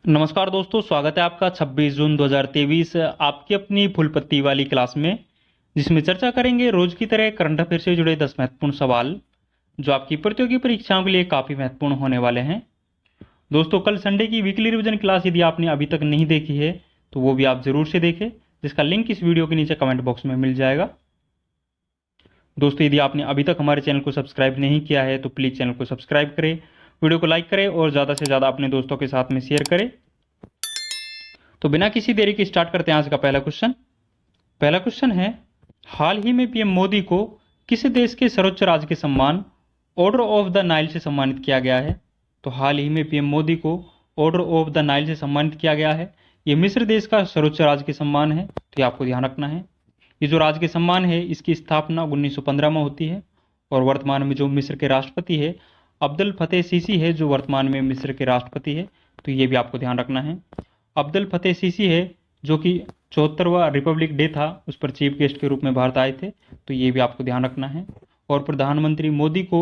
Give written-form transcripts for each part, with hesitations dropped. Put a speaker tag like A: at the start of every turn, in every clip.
A: नमस्कार दोस्तों, स्वागत है आपका 26 जून 2023 आपकी अपनी फुल पत्ती वाली क्लास में, जिसमें चर्चा करेंगे रोज की तरह करंट अफेयर से जुड़े 10 महत्वपूर्ण सवाल जो आपकी प्रतियोगी परीक्षाओं के लिए काफ़ी महत्वपूर्ण होने वाले हैं। दोस्तों, कल संडे की वीकली रिवीजन क्लास यदि आपने अभी तक नहीं देखी है तो वो भी आप ज़रूर से देखें, जिसका लिंक इस वीडियो के नीचे कमेंट बॉक्स में मिल जाएगा। दोस्तों, यदि आपने अभी तक हमारे चैनल को सब्सक्राइब नहीं किया है तो प्लीज़ चैनल को सब्सक्राइब करें, वीडियो को लाइक करें और ज़्यादा से ज़्यादा अपने दोस्तों के साथ में शेयर करें। तो बिना किसी देरी के स्टार्ट करते हैं आज का पहला क्वेश्चन है, हाल ही में पीएम मोदी को किस देश के सर्वोच्च राजकीय सम्मान ऑर्डर ऑफ द नाइल से सम्मानित किया गया है? तो हाल ही में पीएम मोदी को ऑर्डर ऑफ द नाइल से सम्मानित किया गया है। ये मिस्र देश का सर्वोच्च राजकीय सम्मान है, तो ये आपको ध्यान रखना है। ये जो राजकीय सम्मान है इसकी स्थापना 1915 में होती है और वर्तमान में जो मिस्र के राष्ट्रपति है अब्दुल फतेह सीसी है, जो वर्तमान में मिस्र के राष्ट्रपति है, तो ये भी आपको ध्यान रखना है। अब्दुल फतेह सीसी है जो कि 74वां रिपब्लिक डे था, उस पर चीफ गेस्ट के रूप में भारत आए थे, तो ये भी आपको ध्यान रखना है। और प्रधानमंत्री मोदी को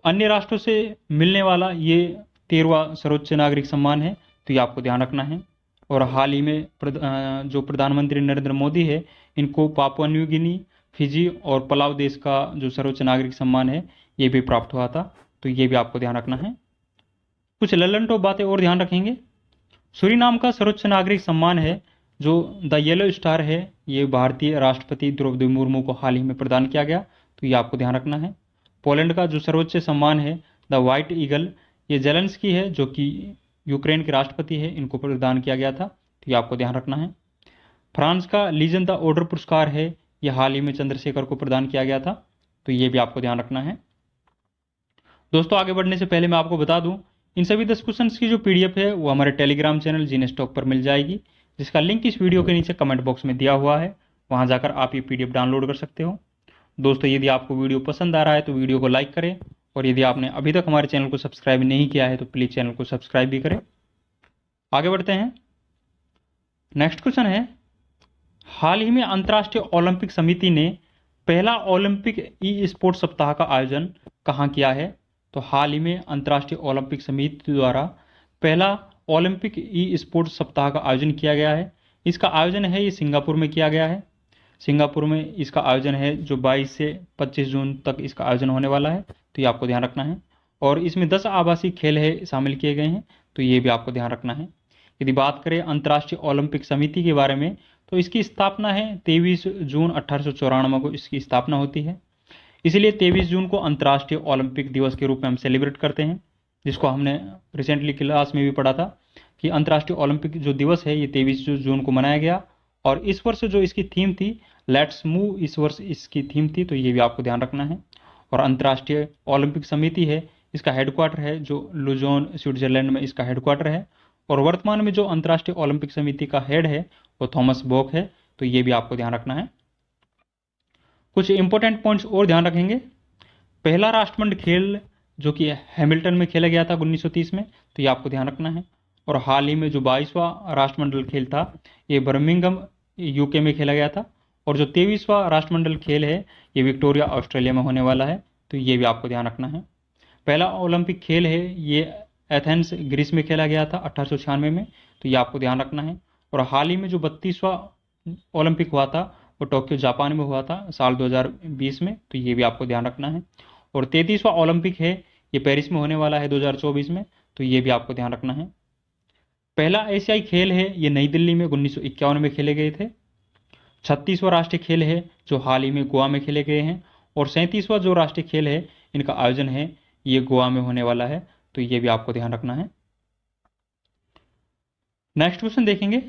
A: अन्य राष्ट्रों से मिलने वाला ये 13वां सर्वोच्च नागरिक सम्मान है, तो ये आपको ध्यान रखना है। और हाल ही में जो प्रधानमंत्री नरेंद्र मोदी है इनको पापुआ न्यू गिनी, फिजी और पलाव देश का जो सर्वोच्च नागरिक सम्मान है ये भी प्राप्त हुआ था, तो ये भी आपको ध्यान रखना है। कुछ ललन टॉप बातें और ध्यान रखेंगे। सूरीनाम का सर्वोच्च नागरिक सम्मान है जो द येलो स्टार है, ये भारतीय राष्ट्रपति द्रौपदी मुर्मू को हाल ही में प्रदान किया गया, तो ये आपको ध्यान रखना है। पोलैंड का जो सर्वोच्च सम्मान है द वाइट ईगल, ये जेलेंस्की है जो कि यूक्रेन के राष्ट्रपति है, इनको प्रदान किया गया था, तो ये आपको ध्यान रखना है। फ्रांस का लीजन द ऑर्डर पुरस्कार है, ये हाल ही में चंद्रशेखर को प्रदान किया गया था, तो ये भी आपको ध्यान रखना है। दोस्तों, आगे बढ़ने से पहले मैं आपको बता दूं, इन सभी 10 क्वेश्चंस की जो पीडीएफ है वो हमारे टेलीग्राम चैनल जीनेस टॉक पर मिल जाएगी, जिसका लिंक इस वीडियो के नीचे कमेंट बॉक्स में दिया हुआ है, वहां जाकर आप ये पीडीएफ डाउनलोड कर सकते हो। दोस्तों, यदि आपको वीडियो पसंद आ रहा है तो वीडियो को लाइक करें, और यदि आपने अभी तक हमारे चैनल को सब्सक्राइब नहीं किया है तो प्लीज़ चैनल को सब्सक्राइब भी करें। आगे बढ़ते हैं। नेक्स्ट क्वेश्चन है, हाल ही में अंतर्राष्ट्रीय ओलंपिक समिति ने पहला ओलंपिक ई स्पोर्ट्स सप्ताह का आयोजन कहाँ किया है? तो हाल ही में अंतर्राष्ट्रीय ओलंपिक समिति द्वारा पहला ओलंपिक ई स्पोर्ट्स सप्ताह का आयोजन किया गया है। इसका आयोजन है ये सिंगापुर में किया गया है। सिंगापुर में इसका आयोजन है जो 22 से 25 जून तक इसका आयोजन होने वाला है, तो ये आपको ध्यान रखना है। और इसमें 10 आभासी खेल है शामिल किए गए हैं, तो ये भी आपको ध्यान रखना है। यदि बात करें अंतर्राष्ट्रीय ओलंपिक समिति के बारे में तो इसकी स्थापना है 23 जून 1894 को इसकी स्थापना होती है। इसलिए 23 जून को अंतर्राष्ट्रीय ओलंपिक दिवस के रूप में हम सेलिब्रेट करते हैं, जिसको हमने रिसेंटली क्लास में भी पढ़ा था कि अंतर्राष्ट्रीय ओलंपिक जो दिवस है ये 23 जून को मनाया गया। और इस वर्ष जो इसकी थीम थी लेट्स मूव, इस वर्ष इसकी थीम थी, तो ये भी आपको ध्यान रखना है। और अंतर्राष्ट्रीय ओलंपिक समिति है इसका हेडक्वार्टर है जो लुजोन स्विट्जरलैंड में इसका हेडक्वार्टर है। और वर्तमान में जो अंतर्राष्ट्रीय ओलंपिक समिति का हेड है वो थॉमस बॉक है, तो ये भी आपको ध्यान रखना है। कुछ इंपॉर्टेंट पॉइंट्स और ध्यान रखेंगे। पहला राष्ट्रमंडल खेल जो कि हैमिल्टन में खेला गया था 1930 में, तो ये आपको ध्यान रखना है। और हाल ही में जो 22वां राष्ट्रमंडल खेल था ये बर्मिंघम यूके में खेला गया था। और जो 23वां राष्ट्रमंडल खेल है ये विक्टोरिया ऑस्ट्रेलिया में होने वाला है, तो ये भी आपको ध्यान रखना है। पहला ओलंपिक खेल है ये एथेंस ग्रीस में खेला गया था 1896 में, तो ये आपको ध्यान रखना है। और हाल ही में जो 32वां ओलंपिक हुआ था वो टोक्यो जापान में हुआ था साल 2020 में, तो ये भी आपको ध्यान रखना है। और 33वां ओलंपिक है ये पेरिस में होने वाला है 2024 में, तो ये भी आपको ध्यान रखना है। पहला एशियाई खेल है ये नई दिल्ली में 1951 में खेले गए थे। 36वां राष्ट्रीय खेल है जो हाल ही में गोवा में खेले गए हैं। और 37वां जो राष्ट्रीय खेल है इनका आयोजन है ये गोवा में होने वाला है, तो ये भी आपको ध्यान रखना है। नेक्स्ट क्वेश्चन देखेंगे।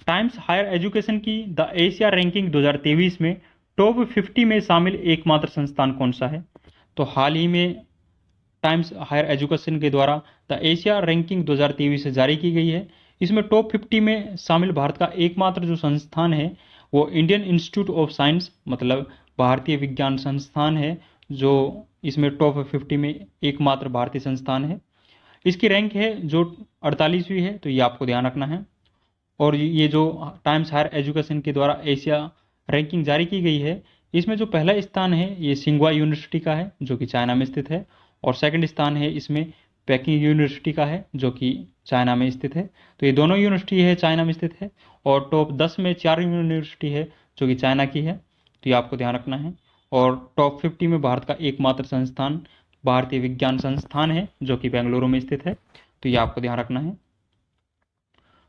A: टाइम्स हायर एजुकेशन की द एशिया रैंकिंग 2023 में टॉप 50 में शामिल एकमात्र संस्थान कौन सा है? तो हाल ही में टाइम्स हायर एजुकेशन के द्वारा द एशिया रैंकिंग 2023 जारी की गई है। इसमें टॉप 50 में शामिल भारत का एकमात्र जो संस्थान है वो इंडियन इंस्टीट्यूट ऑफ साइंस, मतलब भारतीय विज्ञान संस्थान है, जो इसमें टॉप 50 में एकमात्र भारतीय संस्थान है। इसकी रैंक है जो 48वीं है, तो ये आपको ध्यान रखना है। और ये जो टाइम्स हायर एजुकेशन के द्वारा एशिया रैंकिंग जारी की गई है इसमें जो पहला स्थान है ये सिंघुआ यूनिवर्सिटी का है जो कि चाइना में स्थित है। और सेकंड स्थान है इसमें पेकिंग यूनिवर्सिटी का है जो कि चाइना में स्थित है। तो ये दोनों यूनिवर्सिटी है चाइना में स्थित है, और टॉप 10 में 4 यूनिवर्सिटी है जो कि चाइना की है, तो ये आपको ध्यान रखना है। और टॉप 50 में भारत का एकमात्र संस्थान भारतीय विज्ञान संस्थान है जो कि बेंगलुरु में स्थित है, तो ये आपको ध्यान रखना है।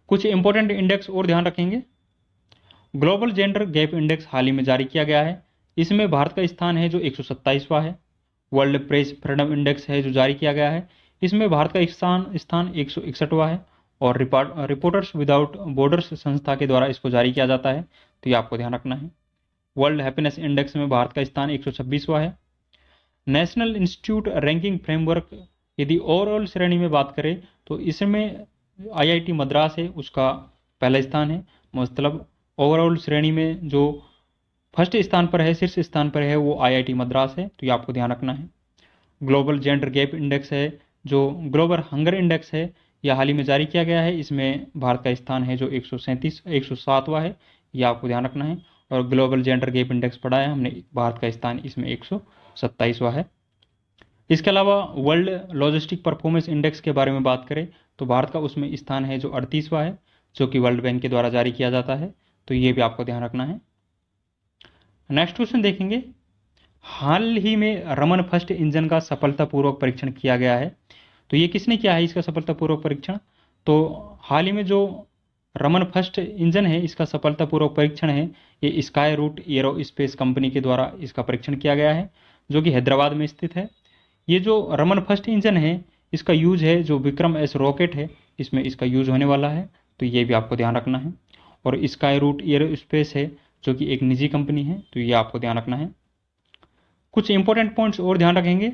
A: कुछ इंपॉर्टेंट इंडेक्स और ध्यान रखेंगे। ग्लोबल जेंडर गैप इंडेक्स हाल ही में जारी किया गया है, इसमें भारत का स्थान है जो 127वां है। वर्ल्ड प्रेस फ्रीडम इंडेक्स है जो जारी किया गया है, इसमें भारत का स्थान 161वां है, और रिपोर्टर्स विदाउट बॉर्डर्स संस्था के द्वारा इसको जारी किया जाता है, तो ये आपको ध्यान रखना है। वर्ल्ड हैप्पीनेस इंडेक्स में भारत का स्थान 126वां है। नेशनल इंस्टीट्यूट रैंकिंग फ्रेमवर्क यदि ओवरऑल श्रेणी में बात करें तो इसमें आईआईटी मद्रास है, उसका पहला स्थान है। मतलब ओवरऑल श्रेणी में जो फर्स्ट स्थान पर है, शीर्ष स्थान पर है, वो आईआईटी मद्रास है, तो ये आपको ध्यान रखना है। ग्लोबल जेंडर गैप इंडेक्स है जो ग्लोबल हंगर इंडेक्स है, यह हाल ही में जारी किया गया है, इसमें भारत का स्थान है जो 107वां है, यह आपको ध्यान रखना है। और ग्लोबल जेंडर गैप इंडेक्स पढ़ा है हमने, भारत का स्थान इसमें 127वां है। इसके अलावा वर्ल्ड लॉजिस्टिक परफॉर्मेंस इंडेक्स के बारे में बात करें तो भारत का उसमें स्थान है जो 38वां है, जो कि वर्ल्ड बैंक के द्वारा जारी किया जाता है, तो ये भी आपको ध्यान रखना है। नेक्स्ट क्वेश्चन देखेंगे। हाल ही में रमन फर्स्ट इंजन का सफलतापूर्वक परीक्षण किया गया है, तो ये किसने किया है इसका सफलतापूर्वक परीक्षण? तो हाल ही में जो रमन फर्स्ट इंजन है इसका सफलतापूर्वक परीक्षण है, ये स्काई रूट एरोस्पेस कंपनी के द्वारा इसका परीक्षण किया गया है, जो कि हैदराबाद में स्थित है। ये जो रमन फर्स्ट इंजन है इसका यूज है जो विक्रम एस रॉकेट है, इसमें इसका यूज होने वाला है, तो ये भी आपको ध्यान रखना है। और स्काई रूट एरोस्पेस है जो कि एक निजी कंपनी है, तो ये आपको ध्यान रखना है। कुछ इंपॉर्टेंट पॉइंट्स और ध्यान रखेंगे।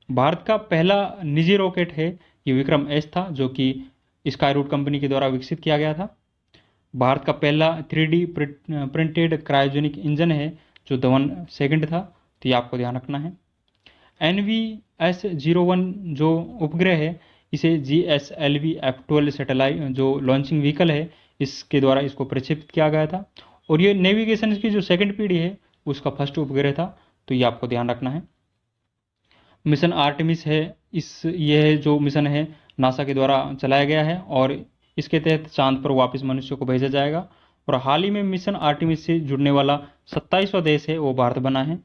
A: भारत का पहला निजी रॉकेट है ये विक्रम एस था, जो कि स्काई रूट कंपनी के द्वारा विकसित किया गया था। भारत का पहला 3D प्रिंटेड क्रायोजेनिक इंजन है जो धवन सेकंड था, तो ये आपको ध्यान रखना है। NVS-01 जो उपग्रह है इसे GSLV F-12 सैटेलाइट जो लॉन्चिंग व्हीकल है इसके द्वारा इसको प्रक्षेपित किया गया था, और ये नेविगेशन की जो सेकंड पीढ़ी है उसका फर्स्ट उपग्रह था, तो ये आपको ध्यान रखना है। मिशन आर्टेमिस है, ये जो मिशन है नासा के द्वारा चलाया गया है, और इसके तहत चांद पर वापस मनुष्य को भेजा जाएगा। और हाल ही में मिशन आर्टेमिस से जुड़ने वाला 27वां देश है वो भारत बना है।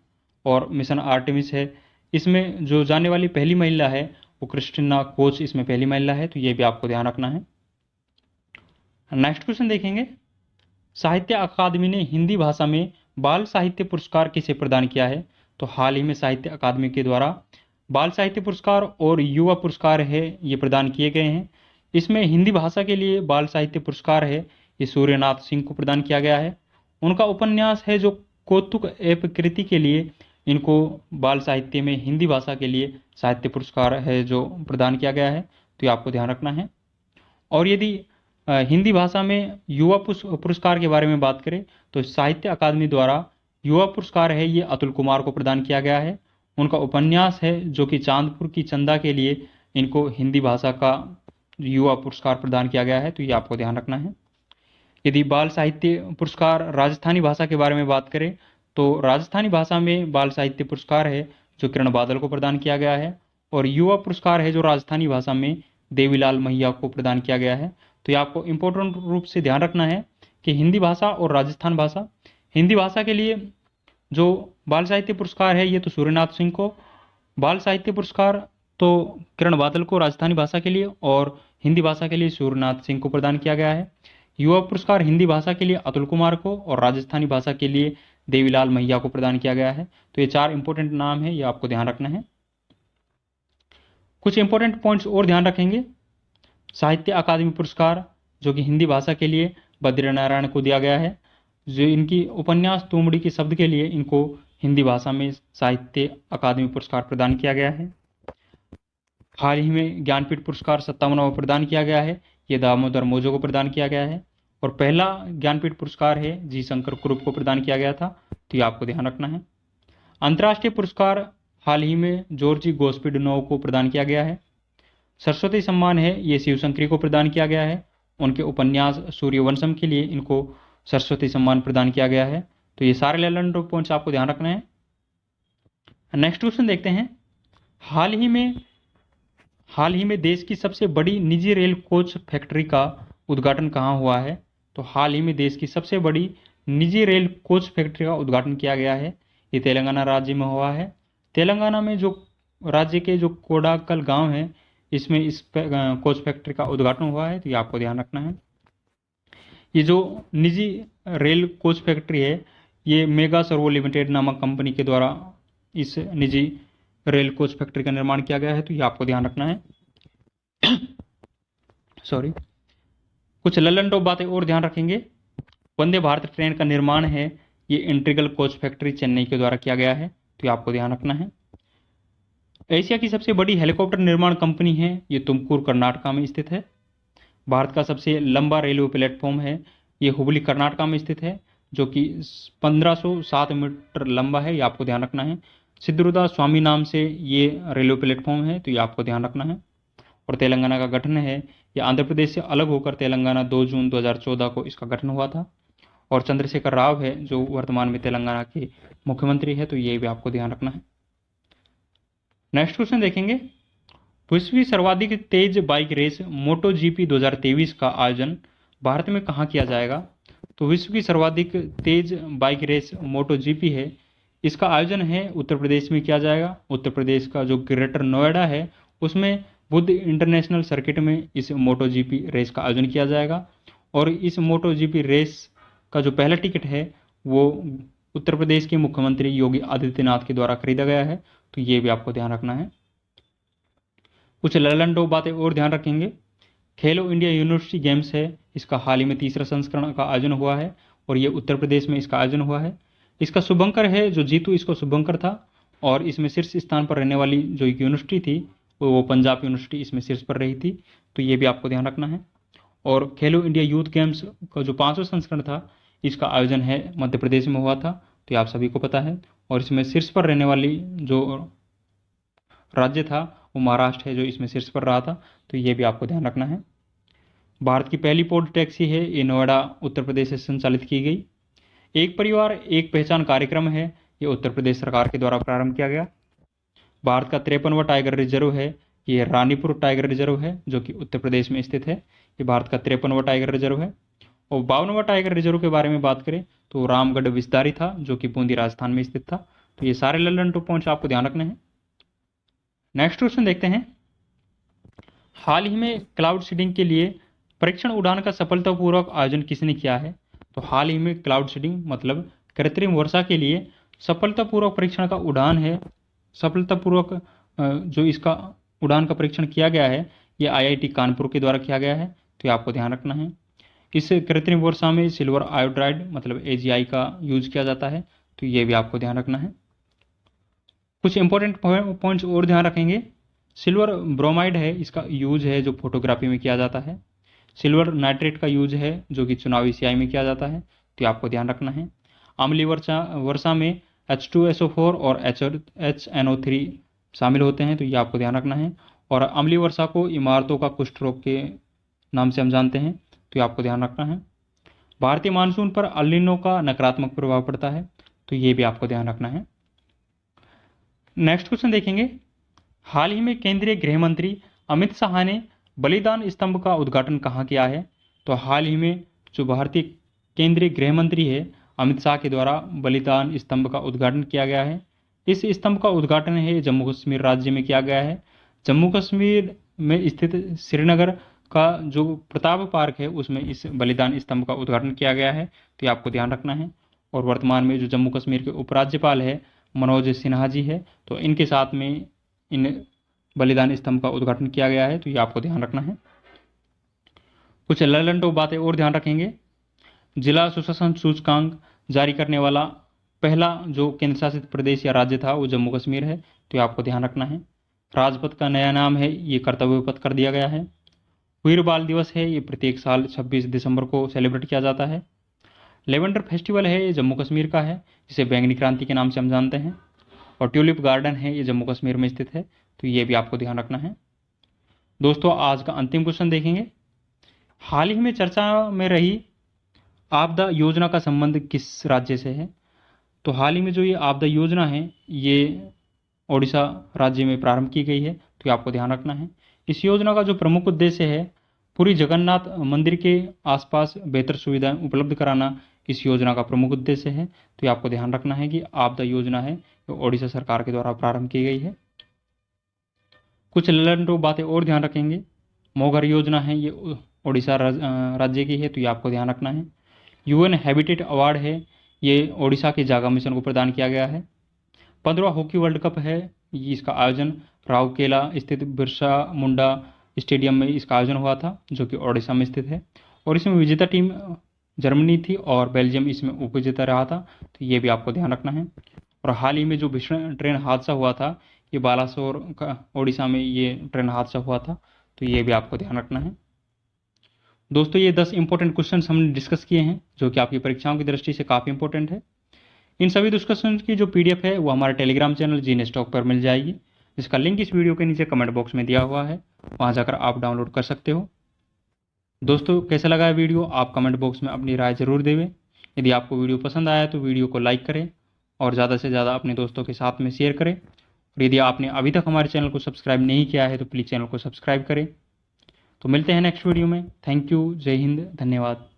A: और मिशन आर्टेमिस है इसमें जो जाने वाली पहली महिला है वो क्रिस्टिना कोच इसमें पहली महिला है, तो ये भी आपको ध्यान रखना है। नेक्स्ट क्वेश्चन देखेंगे। साहित्य अकादमी ने हिंदी भाषा में बाल साहित्य पुरस्कार किसे प्रदान किया है? तो हाल ही में साहित्य अकादमी के द्वारा बाल साहित्य पुरस्कार और युवा पुरस्कार है ये प्रदान किए गए हैं। इसमें हिंदी भाषा के लिए बाल साहित्य पुरस्कार है ये सूर्यनाथ सिंह को प्रदान किया गया है। उनका उपन्यास है जो कौतुक एप कृति के लिए इनको बाल साहित्य में हिंदी भाषा के लिए साहित्य पुरस्कार है जो प्रदान किया गया है, तो ये आपको ध्यान रखना है। और यदि हिंदी भाषा में युवा पुरस्कार के बारे में बात करें तो साहित्य अकादमी द्वारा युवा पुरस्कार है ये अतुल कुमार को प्रदान किया गया है। उनका उपन्यास है जो कि चांदपुर की चंदा के लिए इनको हिंदी भाषा का युवा पुरस्कार प्रदान किया गया है, तो ये आपको ध्यान रखना है। यदि बाल साहित्य पुरस्कार राजस्थानी भाषा के बारे में बात करें तो राजस्थानी भाषा में बाल साहित्य पुरस्कार है जो किरण बादल को प्रदान किया गया है, और युवा पुरस्कार है जो राजस्थानी भाषा में देवीलाल मैया को प्रदान किया गया है। तो ये आपको इम्पोर्टेंट रूप से ध्यान रखना है कि हिंदी भाषा और राजस्थान भाषा, हिंदी भाषा के लिए जो बाल साहित्य पुरस्कार है ये तो सूर्यनाथ सिंह को, बाल साहित्य पुरस्कार तो किरण बादल को राजस्थानी भाषा के लिए, और हिंदी भाषा के लिए सूर्यनाथ सिंह को प्रदान किया गया है। युवा पुरस्कार हिंदी भाषा के लिए अतुल कुमार को और राजस्थानी भाषा के लिए देवीलाल मैया को प्रदान किया गया है। तो ये 4 इंपॉर्टेंट नाम है, ये आपको ध्यान रखना है। कुछ इंपॉर्टेंट पॉइंट्स और ध्यान रखेंगे। साहित्य अकादमी पुरस्कार जो कि हिंदी भाषा के लिए बद्रीनारायण को दिया गया है, जो इनकी उपन्यास तुमड़ी के शब्द के लिए इनको हिंदी भाषा में साहित्य अकादमी पुरस्कार प्रदान किया गया है। हाल ही में ज्ञानपीठ पुरस्कार 57वां प्रदान किया गया है, ये दामोदर मोजो को प्रदान किया गया है। और पहला ज्ञानपीठ पुरस्कार है जी शंकर कुरूप को प्रदान किया गया था, तो ये आपको ध्यान रखना है। अंतर्राष्ट्रीय पुरस्कार हाल ही में जॉर्जी गोस्पिडनोव को प्रदान किया गया है। सरस्वती सम्मान है ये शिवशंकरी को प्रदान किया गया है, उनके उपन्यास सूर्यवंशम के लिए इनको सरस्वती सम्मान प्रदान किया गया है। तो ये सारे लेवल पॉइंट्स आपको ध्यान रखना है। नेक्स्ट क्वेश्चन देखते हैं। हाल ही में हाल ही में देश की सबसे बड़ी निजी रेल कोच फैक्ट्री का उद्घाटन कहाँ हुआ है? तो हाल ही में देश की सबसे बड़ी निजी रेल कोच फैक्ट्री का उद्घाटन किया गया है। ये तेलंगाना राज्य में हुआ है। तेलंगाना में जो राज्य के जो कोडाकल गांव है, इसमें इस कोच फैक्ट्री का उद्घाटन हुआ है, तो ये आपको ध्यान रखना है। ये जो निजी रेल कोच फैक्ट्री है, ये मेगा सर्वो लिमिटेड नामक कंपनी के द्वारा इस निजी रेल कोच फैक्ट्री का निर्माण किया गया है, तो ये आपको ध्यान रखना है। सॉरी, कुछ ललन टॉप बातें और ध्यान रखेंगे। वंदे भारत ट्रेन का निर्माण है, ये इंटीग्रल कोच फैक्ट्री चेन्नई के द्वारा किया गया है, तो ये आपको ध्यान रखना है। एशिया की सबसे बड़ी हेलीकॉप्टर निर्माण कंपनी है, ये तुमकुर कर्नाटका में स्थित है। भारत का सबसे लंबा रेलवे प्लेटफॉर्म है, ये हुबली कर्नाटका में स्थित है, जो कि 1507 मीटर लंबा है, ये आपको ध्यान रखना है। सिद्धरुदा स्वामी नाम से ये रेलवे प्लेटफॉर्म है, तो ये आपको ध्यान रखना है। और तेलंगाना का गठन है, ये आंध्र प्रदेश से अलग होकर तेलंगाना 2 जून 2014 को इसका गठन हुआ था। और चंद्रशेखर राव है जो वर्तमान में तेलंगाना के मुख्यमंत्री है, तो ये भी आपको ध्यान रखना है। नेक्स्ट क्वेश्चन देखेंगे। विश्व की सर्वाधिक तेज बाइक रेस मोटो जीपी 2023 का आयोजन भारत में कहाँ किया जाएगा? तो विश्व की सर्वाधिक तेज बाइक रेस मोटो जीपी है, इसका आयोजन है उत्तर प्रदेश में किया जाएगा। उत्तर प्रदेश का जो ग्रेटर नोएडा है, उसमें बुद्ध इंटरनेशनल सर्किट में इस मोटो जीपी रेस का आयोजन किया जाएगा। और इस मोटो जीपी रेस का जो पहला टिकट है, वो उत्तर प्रदेश के मुख्यमंत्री योगी आदित्यनाथ के द्वारा खरीदा गया है, तो ये भी आपको ध्यान रखना है। कुछ ललन टॉप बातें और ध्यान रखेंगे। खेलो इंडिया यूनिवर्सिटी गेम्स है, इसका हाल ही में 3रा संस्करण का आयोजन हुआ है, और ये उत्तर प्रदेश में इसका आयोजन हुआ है। इसका शुभंकर है जो जीतू, इसको शुभंकर था। और इसमें शीर्ष स्थान पर रहने वाली जो यूनिवर्सिटी थी, वो पंजाब यूनिवर्सिटी इसमें शीर्ष पर रही थी, तो ये भी आपको ध्यान रखना है। और खेलो इंडिया यूथ गेम्स का जो 5वां संस्करण था, इसका आयोजन है मध्य प्रदेश में हुआ था, तो ये आप सभी को पता है। और इसमें शीर्ष पर रहने वाली जो राज्य था, वो महाराष्ट्र है जो इसमें शीर्ष पर रहा था, तो ये भी आपको ध्यान रखना है। भारत की पहली पॉड टैक्सी है, ये नोएडा उत्तर प्रदेश से संचालित की गई। एक परिवार एक पहचान कार्यक्रम है, ये उत्तर प्रदेश सरकार के द्वारा प्रारंभ किया गया। भारत का 53वां टाइगर रिजर्व है, ये रानीपुर टाइगर रिजर्व है, जो कि उत्तर प्रदेश में स्थित है। ये भारत का 53वां टाइगर रिजर्व है। और 52वां टाइगर रिजर्व के बारे में बात करें तो रामगढ़ विस्तारी था, जो कि बूंदी राजस्थान में स्थित था। तो ये सारे ललन टॉप पॉइंट्स आपको ध्यान रखने हैं। नेक्स्ट क्वेश्चन देखते हैं। हाल ही में क्लाउड सीडिंग के लिए परीक्षण उड़ान का सफलतापूर्वक आयोजन किसने किया है? तो हाल ही में क्लाउड सीडिंग मतलब कृत्रिम वर्षा के लिए सफलतापूर्वक परीक्षण का उड़ान है। सफलतापूर्वक जो इसका उड़ान का परीक्षण किया गया है, ये आईआईटी कानपुर के द्वारा किया गया है, तो ये आपको ध्यान रखना है। इस कृत्रिम वर्षा में सिल्वर आयोडाइड मतलब AgI का यूज किया जाता है, तो ये भी आपको ध्यान रखना है। कुछ इंपॉर्टेंट पॉइंट्स और ध्यान रखेंगे। सिल्वर ब्रोमाइड है, इसका यूज है जो फोटोग्राफी में किया जाता है। सिल्वर नाइट्रेट का यूज है जो कि चुनावी स्याही में किया जाता है, तो आपको ध्यान रखना है। अम्लीय वर्षा में H2SO4 और HNO3 शामिल होते हैं, तो ये आपको ध्यान रखना है। और अम्लीय वर्षा को इमारतों का कुष्ठ रोग के नाम से हम जानते हैं, तो ये आपको ध्यान रखना है। भारतीय मानसून पर अल नीनो का नकारात्मक प्रभाव पड़ता है, तो ये भी आपको ध्यान रखना है। नेक्स्ट क्वेश्चन देखेंगे। हाल ही में केंद्रीय गृह मंत्री अमित शाह ने बलिदान स्तंभ का उद्घाटन कहाँ किया है? तो हाल ही में जो भारतीय केंद्रीय गृह मंत्री है अमित शाह के द्वारा बलिदान स्तंभ का उद्घाटन किया गया है। इस स्तंभ का उद्घाटन है जम्मू कश्मीर राज्य में किया गया है। जम्मू कश्मीर में स्थित श्रीनगर का जो प्रताप पार्क है, उसमें इस बलिदान स्तंभ का उद्घाटन किया गया है, तो ये आपको ध्यान रखना है। और वर्तमान में जो जम्मू कश्मीर के उपराज्यपाल है मनोज सिन्हा जी है, तो इनके साथ में इन बलिदान स्तंभ का उद्घाटन किया गया है, तो ये आपको ध्यान रखना है। कुछ ललन टॉप बातें और ध्यान रखेंगे। जिला सुशासन सूचकांक जारी करने वाला पहला जो केंद्र शासित प्रदेश या राज्य था, वो जम्मू कश्मीर है, तो ये आपको ध्यान रखना है। राजपथ का नया नाम है, ये कर्तव्य पथ कर दिया गया है। वीर बाल दिवस है, ये प्रत्येक साल 26 दिसंबर को सेलिब्रेट किया जाता है। लेवेंडर फेस्टिवल है, ये जम्मू कश्मीर का है, जिसे बैंगनी क्रांति के नाम से हम जानते हैं। और ट्यूलिप गार्डन है, ये जम्मू कश्मीर में स्थित है, तो ये भी आपको ध्यान रखना है। दोस्तों, आज का अंतिम क्वेश्चन देखेंगे। हाल ही में चर्चा में रही आपदा योजना का संबंध किस राज्य से है? तो हाल ही में जो ये आपदा योजना है, ये ओडिशा राज्य में प्रारंभ की गई है, तो ये आपको ध्यान रखना है। इस योजना का जो प्रमुख उद्देश्य है, पूरी जगन्नाथ मंदिर के आसपास बेहतर सुविधाएं उपलब्ध कराना इस योजना का प्रमुख उद्देश्य है। तो ये आपको ध्यान रखना है कि आपदा योजना है जो ओडिशा सरकार के द्वारा प्रारंभ की गई है। कुछ ललन बातें और ध्यान रखेंगे। मोघर योजना है, ये ओडिशा राज्य की है, तो ये आपको ध्यान रखना है। यूएन हैबिटेट अवार्ड है, ये ओडिशा के जागा मिशन को प्रदान किया गया है। 15वां हॉकी वर्ल्ड कप है, ये इसका आयोजन राउरकेला स्थित बिरसा मुंडा स्टेडियम में इसका आयोजन हुआ था, जो कि ओडिशा में स्थित है। और इसमें विजेता टीम जर्मनी थी और बेल्जियम इसमें उपविजेता रहा था, तो ये भी आपको ध्यान रखना है। और हाल ही में जो भीषण ट्रेन हादसा हुआ था, ये बालासोर का ओडिशा में ये ट्रेन हादसा हुआ था, तो ये भी आपको ध्यान रखना है। दोस्तों, ये 10 इंपॉर्टेंट क्वेश्चन हमने डिस्कस किए हैं जो कि आपकी परीक्षाओं की दृष्टि से काफ़ी इंपॉर्टेंट है। इन सभी डिस्कशन की जो पीडीएफ है वो हमारे टेलीग्राम चैनल जीने स्टॉक पर मिल जाएगी, जिसका लिंक इस वीडियो के नीचे कमेंट बॉक्स में दिया हुआ है, वहाँ जाकर आप डाउनलोड कर सकते हो। दोस्तों, कैसा लगा है वीडियो, आप कमेंट बॉक्स में अपनी राय ज़रूर देवें। यदि आपको वीडियो पसंद आया तो वीडियो को लाइक करें और ज़्यादा से ज़्यादा अपने दोस्तों के साथ में शेयर करें। और यदि आपने अभी तक हमारे चैनल को सब्सक्राइब नहीं किया है तो प्लीज़ चैनल को सब्सक्राइब करें। तो मिलते हैं नेक्स्ट वीडियो में। थैंक यू, जय हिंद, धन्यवाद।